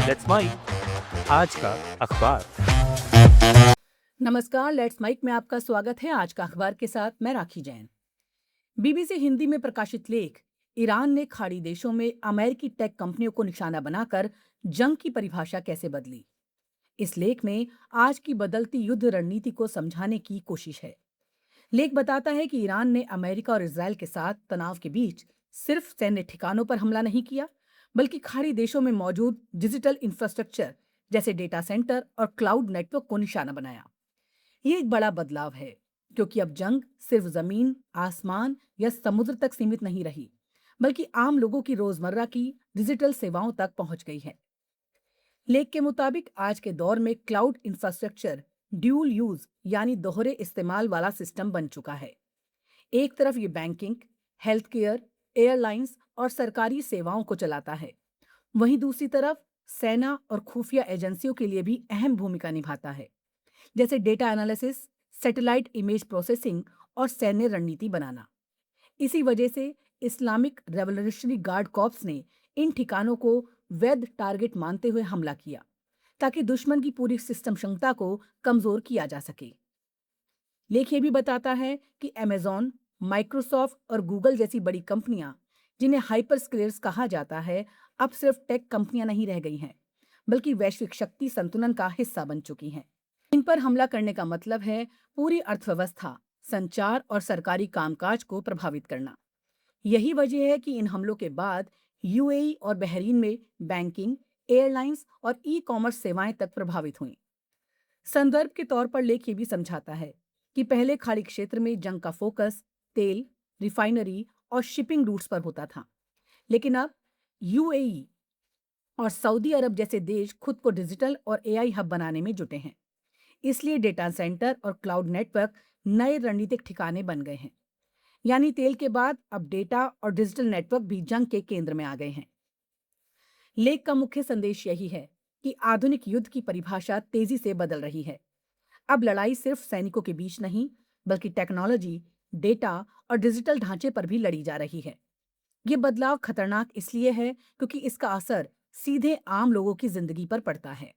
Let's mic आज का अखबार। नमस्कार, लेट्स माइक में आपका स्वागत है। आज का अखबार के साथ मैं राखी जैन। बीबीसी हिंदी में प्रकाशित लेख, ईरान ने खाड़ी देशों में अमेरिकी टेक कंपनियों को निशाना बनाकर जंग की परिभाषा कैसे बदली। इस लेख में आज की बदलती युद्ध रणनीति को समझाने की कोशिश है। लेख बताता है कि ईरान ने अमेरिका और इसराइल के साथ तनाव के बीच सिर्फ सैन्य ठिकानों पर हमला नहीं किया, बल्कि खाड़ी देशों में मौजूद डिजिटल इंफ्रास्ट्रक्चर जैसे डेटा सेंटर और क्लाउड नेटवर्क को निशाना बनाया। ये एक बड़ा बदलाव है, क्योंकि अब जंग सिर्फ जमीन, आसमान या समुद्र तक सीमित नहीं रही, बल्कि आम लोगों की रोजमर्रा की डिजिटल सेवाओं तक पहुंच गई है। लेख के मुताबिक आज के दौर में क्लाउड इंफ्रास्ट्रक्चर ड्यूल यूज यानी दोहरे इस्तेमाल वाला सिस्टम बन चुका है। एक तरफ ये बैंकिंग, हेल्थ केयर, एयरलाइंस और सरकारी सेवाओं को चलाता है, वहीं दूसरी तरफ सेना और खुफिया एजेंसियों के लिए भी अहम भूमिका निभाता है, जैसे data analysis, satellite image processing और सैन्य रणनीति बनाना। इसी वजह से इस्लामिक रेवोल्यूशनरी गार्ड कॉर्प्स ने इन ठिकानों को वैध टारगेट मानते हुए हमला किया, ताकि दुश्मन की पूरी सिस्टम क्षमता को कमजोर किया जा सके। लेख ये भी बताता है कि अमेजॉन, माइक्रोसॉफ्ट और गूगल जैसी बड़ी कंपनियां, जिन्हें हाइपर स्केलर्स कहा जाता है, अब सिर्फ टेक कंपनियां नहीं रह गई हैं, बल्कि वैश्विक शक्ति संतुलन का हिस्सा बन चुकी हैं। इन पर हमला करने का मतलब है पूरी अर्थव्यवस्था, संचार और सरकारी कामकाज को प्रभावित करना। यही वजह है कि इन हमलों के बाद यूएई और बहरीन में बैंकिंग, एयरलाइंस और ई कॉमर्स सेवाएं तक प्रभावित हुईं। संदर्भ के तौर पर लेख ये भी समझाता है कि पहले खाड़ी क्षेत्र में जंग का फोकस तेल, रिफाइनरी और शिपिंग रूट्स पर होता था, लेकिन अब यूएई और सऊदी अरब जैसे देश खुद को डिजिटल और एआई हब बनाने में जुटे हैं। इसलिए डेटा सेंटर और क्लाउड नेटवर्क नए रणनीतिक ठिकाने बन गए हैं। यानी तेल के बाद अब डेटा और डिजिटल नेटवर्क भी जंग के केंद्र में आ गए हैं। लेख का मुख्य संदेश यही है कि आधुनिक युद्ध की परिभाषा तेजी से बदल रही है। अब लड़ाई सिर्फ सैनिकों के बीच नहीं, बल्कि टेक्नोलॉजी, डेटा और डिजिटल ढांचे पर भी लड़ी जा रही है। ये बदलाव खतरनाक इसलिए है क्योंकि इसका असर सीधे आम लोगों की जिंदगी पर पड़ता है।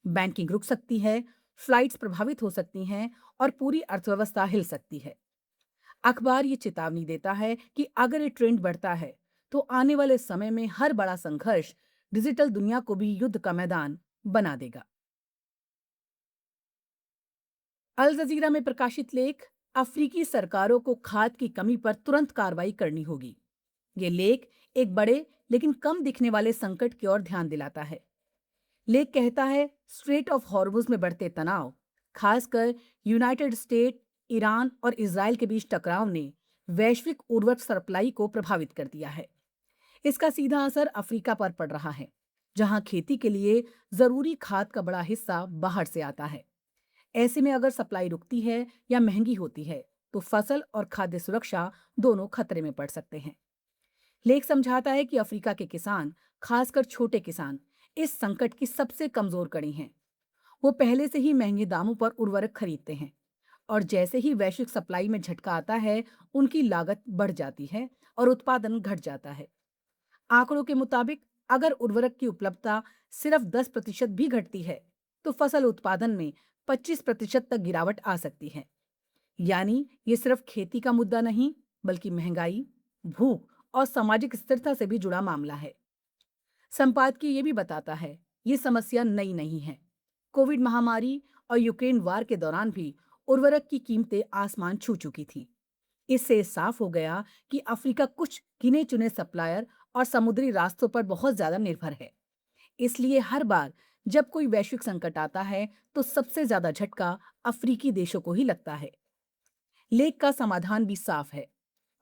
बैंकिंग रुक सकती है, फ्लाइट्स प्रभावित हो सकती हैं और पूरी अर्थव्यवस्था हिल सकती है। अखबार ये चेतावनी देता है कि अगर ये ट्रेंड बढ़ता है, तो आने वाले समय में हर बड़ा संघर्ष डिजिटल दुनिया को भी युद्ध का मैदान बना देगा। अल जजीरा में प्रकाशित लेख, अफ्रीकी सरकारों को खाद की कमी पर तुरंत कार्रवाई करनी होगी। ये लेख एक बड़े लेकिन कम दिखने वाले संकट की ओर ध्यान दिलाता है। लेख कहता है, स्ट्रेट ऑफ हॉर्मुज में बढ़ते तनाव, खासकर यूनाइटेड स्टेट, ईरान और इसराइल के बीच टकराव ने वैश्विक उर्वरक सप्लाई को प्रभावित कर दिया है। इसका सीधा असर अफ्रीका पर पड़ रहा है, जहां खेती के लिए जरूरी खाद का बड़ा हिस्सा बाहर से आता है। ऐसे में अगर सप्लाई रुकती है या महंगी होती है, तो फसल और खाद्य सुरक्षा दोनों खतरे में पड़ सकते हैं। लेख समझाता है कि अफ्रीका के किसान, खासकर छोटे किसान, इस संकट की सबसे कमजोर कड़ी हैं। वो पहले से ही महंगे दामों पर उर्वरक खरीदते हैं, और जैसे ही वैश्विक सप्लाई में झटका आता है, उनकी लागत बढ़ जाती है और उत्पादन घट जाता है। आंकड़ों के मुताबिक अगर उर्वरक की उपलब्धता सिर्फ 10% भी घटती है, तो फसल उत्पादन में 25% तक गिरावट आ सकती है। यानी ये सिर्फ खेती का मुद्दा नहीं, बल्कि महंगाई, भूख और सामाजिक स्थिरता से भी जुड़ा मामला है। संपादकीय ये भी बताता है, ये समस्या नई नहीं है। कोविड महामारी और यूक्रेन वार के दौरान भी उर्वरक की कीमतें आसमान छू चुकी थी। इससे साफ हो गया कि अफ्रीका कुछ गिने चुने सप्लायर और समुद्री रास्तों पर बहुत ज्यादा निर्भर है। इसलिए हर बार जब कोई वैश्विक संकट आता है, तो सबसे ज्यादा झटका अफ्रीकी देशों को ही लगता है। लेख का समाधान भी साफ है।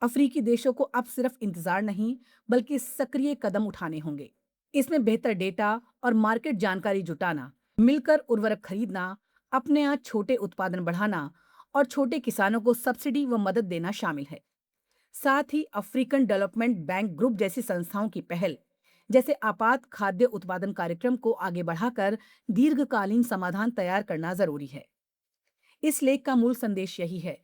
अफ्रीकी देशों को अब सिर्फ इंतजार नहीं, बल्कि सक्रिय कदम उठाने होंगे। इसमें बेहतर डेटा और मार्केट जानकारी जुटाना, मिलकर उर्वरक खरीदना, अपने यहाँ छोटे उत्पादन बढ़ाना और छोटे किसानों को सब्सिडी व मदद देना शामिल है। साथ ही अफ्रीकन डेवलपमेंट बैंक ग्रुप जैसी संस्थाओं की पहल, जैसे आपात खाद्य उत्पादन कार्यक्रम को आगे बढ़ाकर दीर्घकालीन समाधान तैयार करना जरूरी है। इस लेख का मूल संदेश यही है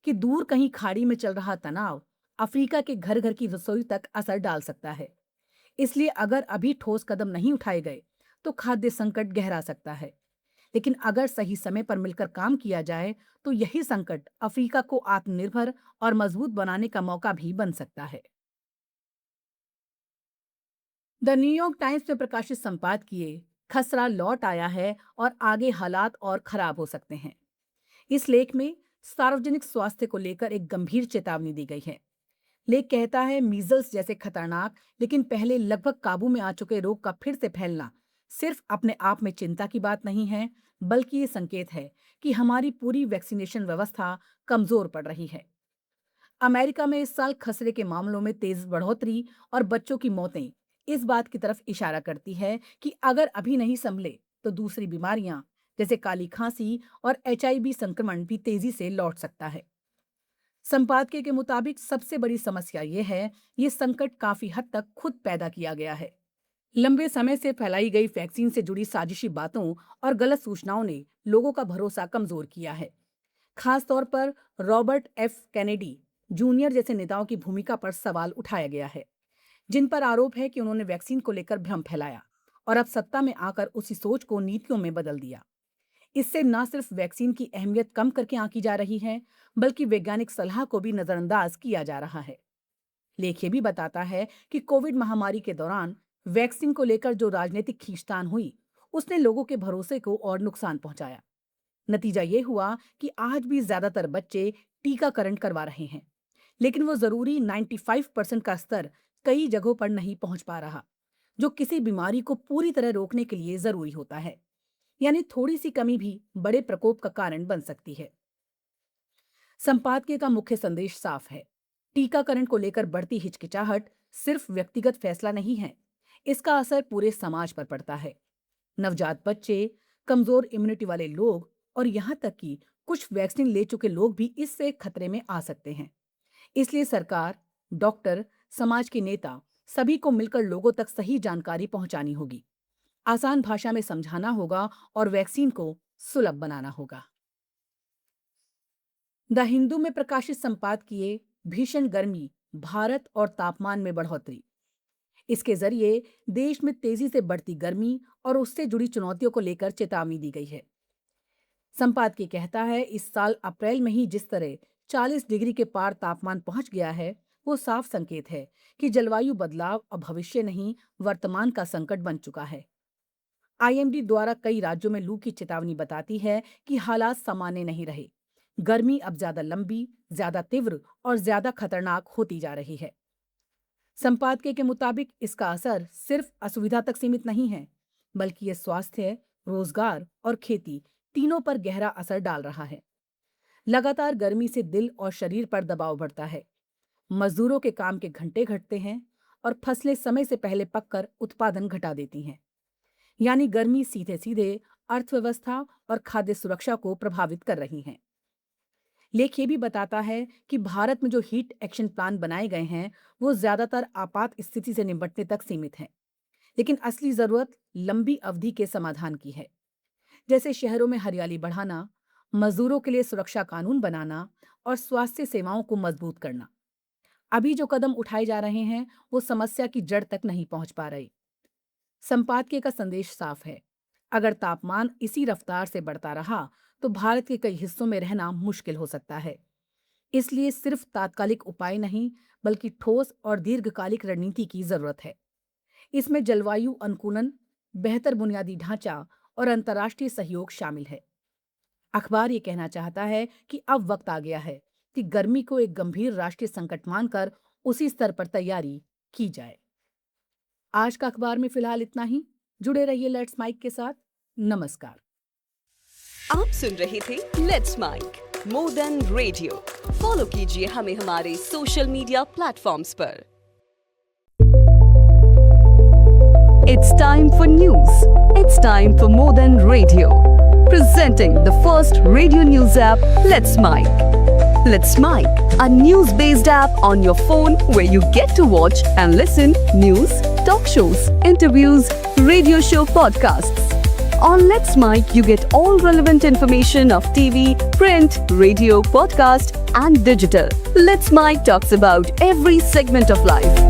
कि दूर कहीं खाड़ी में चल रहा तनाव अफ्रीका के घर घर की रसोई तक असर डाल सकता है। इसलिए अगर अभी ठोस कदम नहीं उठाए गए, तो खाद्य संकट गहरा सकता है। लेकिन अगर सही समय पर मिलकर काम किया जाए तो यही संकट अफ्रीका को आत्मनिर्भर और मजबूत बनाने का मौका भी बन सकता है। द न्यूयॉर्क टाइम्स में प्रकाशित संपादकीय खसरा लौट आया है और आगे हालात और खराब हो सकते हैं। इस लेख में सार्वजनिक स्वास्थ्य को लेकर एक गंभीर चेतावनी दी गई है। लेख कहता है, मीजल्स जैसे खतरनाक लेकिन पहले लगभग काबू में आ चुके रोग का फिर से फैलना सिर्फ अपने आप में चिंता की बात नहीं है, बल्कि ये संकेत है कि हमारी पूरी वैक्सीनेशन व्यवस्था कमजोर पड़ रही है। अमेरिका में इस साल खसरे के मामलों में तेज बढ़ोतरी और बच्चों की मौतें इस बात की तरफ इशारा करती है कि अगर अभी नहीं संभले तो दूसरी बीमारियां जैसे काली खांसी और HIV संक्रमण भी तेजी से लौट सकता है। संपादकीय के मुताबिक सबसे बड़ी समस्या ये है, ये संकट काफी हद तक खुद पैदा किया गया है। लंबे समय से फैलाई गई वैक्सीन से जुड़ी साजिशी बातों और गलत सूचनाओं ने लोगों का भरोसा कमजोर किया है। खास तौर पर रॉबर्ट F. कैनेडी जूनियर जैसे नेताओं की भूमिका पर सवाल उठाया गया है, जिन पर आरोप है कि उन्होंने वैक्सीन को लेकर भ्रम फैलाया और अब सत्ता में आकर उसी सोच को नीतियों में बदल दिया। इससे न सिर्फ वैक्सीन की अहमियत कम करके आंकी जा रही है, बल्कि वैज्ञानिक सलाह को भी नजरअंदाज किया जा रहा है। लेख ये भी बताता है कि कोविड महामारी के दौरान वैक्सीन को लेकर जो राजनीतिक खींचतान हुई, उसने लोगों के भरोसे को और नुकसान पहुंचाया। नतीजा ये हुआ कि आज भी ज्यादातर बच्चे टीकाकरण करवा रहे हैं, लेकिन वो जरूरी 95% का स्तर कई जगहों पर नहीं पहुंच पा रहा, जो किसी बीमारी को पूरी तरह रोकने के लिए जरूरी होता है। यानी थोड़ी सी कमी भी बड़े प्रकोप का कारण बन सकती है। संपादकीय का मुख्य संदेश साफ है, टीकाकरण को लेकर बढ़ती हिचकिचाहट सिर्फ व्यक्तिगत फैसला नहीं है, इसका असर पूरे समाज पर पड़ता है। नवजात बच्चे, कमजोर इम्यूनिटी वाले लोग और यहाँ तक कि कुछ वैक्सीन ले चुके लोग भी इससे खतरे में आ सकते हैं। इसलिए सरकार, डॉक्टर, समाज के नेता सभी को मिलकर लोगों तक सही जानकारी पहुंचानी होगी, आसान भाषा में समझाना होगा और वैक्सीन को सुलभ बनाना होगा। द हिंदू में प्रकाशित संपादकीय भीषण गर्मी, भारत और तापमान में बढ़ोतरी। इसके जरिए देश में तेजी से बढ़ती गर्मी और उससे जुड़ी चुनौतियों को लेकर चेतावनी दी गई है। संपादकीय कहता है, इस साल अप्रैल में ही जिस तरह 40 डिग्री के पार तापमान पहुंच गया है, वो साफ संकेत है कि जलवायु बदलाव अब भविष्य नहीं, वर्तमान का संकट बन चुका है। IMD द्वारा कई राज्यों में लू की चेतावनी बताती है कि हालात सामान्य नहीं रहे। गर्मी अब ज्यादा लंबी, ज्यादा तीव्र और ज्यादा खतरनाक होती जा रही है। संपादकीय के मुताबिक इसका असर सिर्फ असुविधा तक सीमित नहीं है, बल्कि ये स्वास्थ्य, रोजगार और खेती तीनों पर गहरा असर डाल रहा है। लगातार गर्मी से दिल और शरीर पर दबाव बढ़ता है, मजदूरों के काम के घंटे घटते हैं और फसलें समय से पहले पककर उत्पादन घटा देती हैं। यानी गर्मी सीधे सीधे अर्थव्यवस्था और खाद्य सुरक्षा को प्रभावित कर रही है। लेख ये भी बताता है कि भारत में जो हीट एक्शन प्लान बनाए गए हैं, वो ज्यादातर आपात स्थिति से निपटने तक सीमित हैं, लेकिन असली जरूरत लंबी अवधि के समाधान की है, जैसे शहरों में हरियाली बढ़ाना, मजदूरों के लिए सुरक्षा कानून बनाना और स्वास्थ्य सेवाओं को मजबूत करना। अभी जो कदम उठाए जा रहे हैं, वो समस्या की जड़ तक नहीं पहुंच पा रहे। संपादकीय का संदेश साफ है, अगर तापमान इसी रफ्तार से बढ़ता रहा तो भारत के कई हिस्सों में रहना मुश्किल हो सकता है। इसलिए सिर्फ तात्कालिक उपाय नहीं, बल्कि ठोस और दीर्घकालिक रणनीति की जरूरत है। इसमें जलवायु अनुकूलन, बेहतर बुनियादी ढांचा और अंतर्राष्ट्रीय सहयोग शामिल है। अखबार ये कहना चाहता है कि अब वक्त आ गया है कि गर्मी को एक गंभीर राष्ट्रीय संकट मानकर उसी स्तर पर तैयारी की जाए। आज का अखबार में फिलहाल इतना ही। जुड़े रहिए लेट्स माइक के साथ। नमस्कार। आप सुन रहे थे let's mike more than radio. Follow कीजिए हमें हमारे सोशल मीडिया प्लेटफॉर्म्स पर। It's time for news. It's time for more than radio. Presenting the first radio news app, Let's Mic. Let's Mic, a news-based app on your phone where you get to watch and listen news, talk shows, interviews, radio show podcasts. On Let's Mic, you get all relevant information of TV, print, radio, podcast, and digital. Let's Mic talks about every segment of life.